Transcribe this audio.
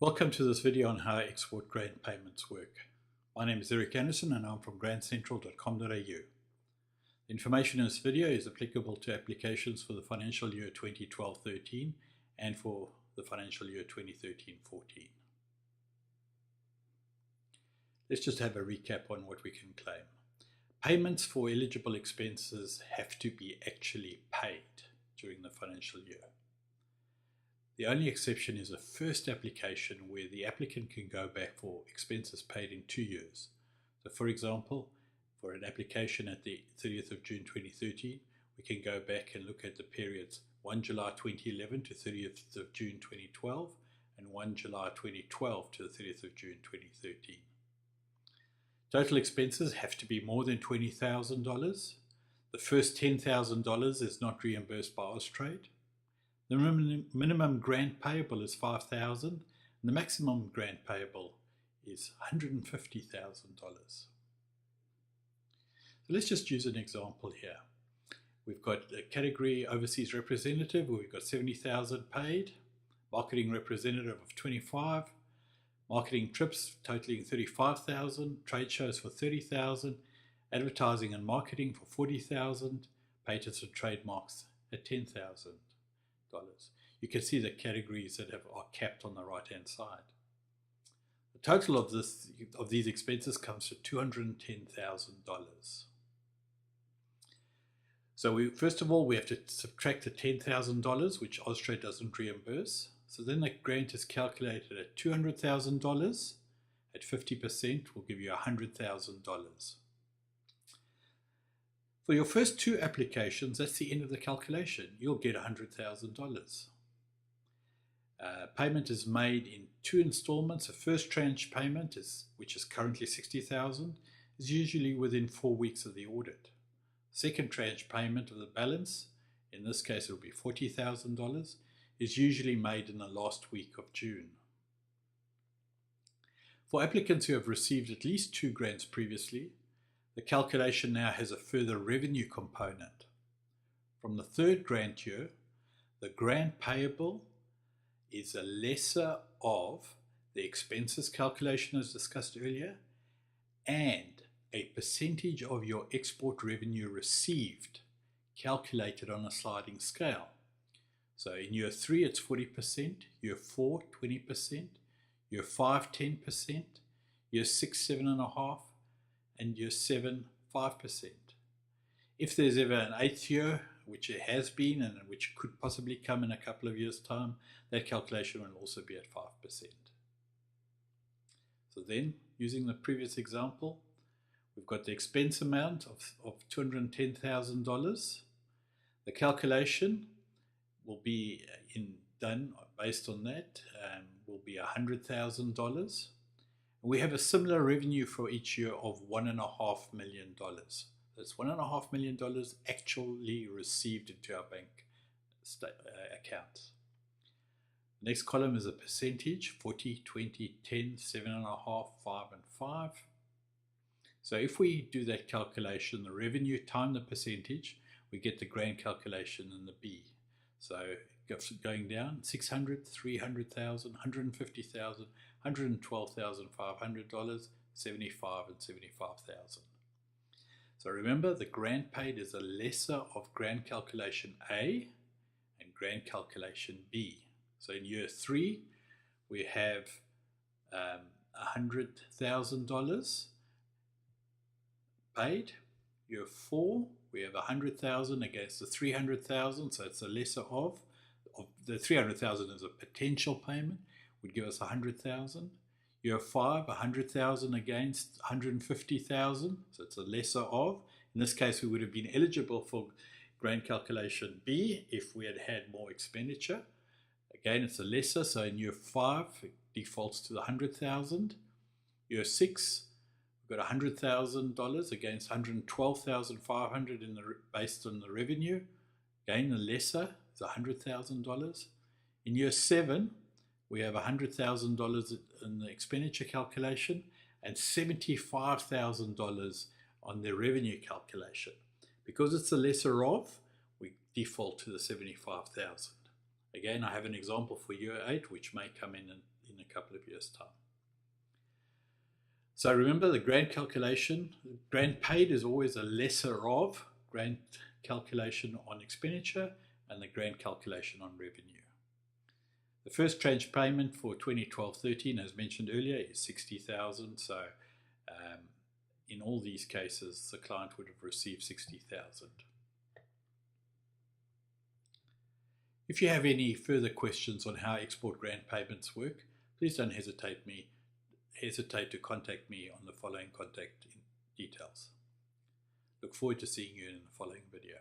Welcome to this video on how export grant payments work. My name is Eric Anderson and I'm from grantcentral.com.au. The information in this video is applicable to applications for the financial year 2012-13 and for the financial year 2013-14. Let's just have a recap on what we can claim. Payments for eligible expenses have to be actually paid during the financial year. The only exception is a first application where the applicant can go back for expenses paid in 2 years. So for example, for an application at the 30th of June 2013, we can go back and look at the periods 1 July 2011 to 30th of June 2012 and 1 July 2012 to the 30th of June 2013. Total expenses have to be more than $20,000. The first $10,000 is not reimbursed by Austrade. The minimum grant payable is $5,000 and the maximum grant payable is $150,000. So let's just use an example here. We've got a category overseas representative where we've got $70,000 paid, marketing representative of $25,000, marketing trips totaling $35,000, trade shows for $30,000, advertising and marketing for $40,000, patents and trademarks at $10,000. You can see the categories that are capped on the right hand side. The total of these expenses comes to $210,000. So first of all we have to subtract the $10,000 which Austrade doesn't reimburse. So then the grant is calculated at $200,000 at 50% will give you $100,000. For your first 2 applications, that's the end of the calculation. You'll get $100,000. Payment is made in 2 installments. The first tranche payment, which is currently $60,000, is usually within 4 weeks of the audit. Second tranche payment of the balance, in this case it will be $40,000, is usually made in the last week of June. For applicants who have received at least 2 grants previously, the calculation now has a further revenue component. From the 3rd grant year, the grant payable is a lesser of the expenses calculation as discussed earlier and a percentage of your export revenue received calculated on a sliding scale. So in year 3 it's 40%, year 4 20%, year 5 10%, year 6 7.5%, and year 7 5%. If there's ever an 8th year, which it has been and which could possibly come in a couple of years' time, that calculation will also be at 5%. So then, using the previous example, we've got the expense amount of $210,000. The calculation will be done based on that, will be $100,000. We have a similar revenue for each year of $1.5 million. That's $1.5 million actually received into our bank accounts. The next column is a percentage, 40, 20, 10, 7.5, 5, and 5. So if we do that calculation, the revenue times the percentage, we get the grant calculation in the B. So going down, 600, 300,000, 150,000, $112,500, 75 and 75,000. So remember, the grant paid is a lesser of grant calculation A and grant calculation B. So in year 3, we have $100,000 paid. Year 4, we have $100,000 against the $300,000. So it's a lesser of the $300,000 is a potential payment, would give us $100,000. Year 5, $100,000 against $150,000, so it's a lesser of. In this case, we would have been eligible for grant calculation B if we had had more expenditure. Again, it's a lesser, so in year 5, it defaults to the $100,000. Year 6, we've got $100,000 against $112,500 based on the revenue. Again, the lesser is $100,000. In year 7, we have $100,000 in the expenditure calculation and $75,000 on the revenue calculation. Because it's the lesser of, we default to the $75,000. Again, I have an example for year 8, which may come in a couple of years' time. So remember the grant calculation. Grant paid is always a lesser of grant calculation on expenditure and the grant calculation on revenue. The first tranche payment for 2012-13, as mentioned earlier, is $60,000. So in all these cases, the client would have received $60,000. If you have any further questions on how export grant payments work, please don't hesitate to contact me on the following contact details. Look forward to seeing you in the following video.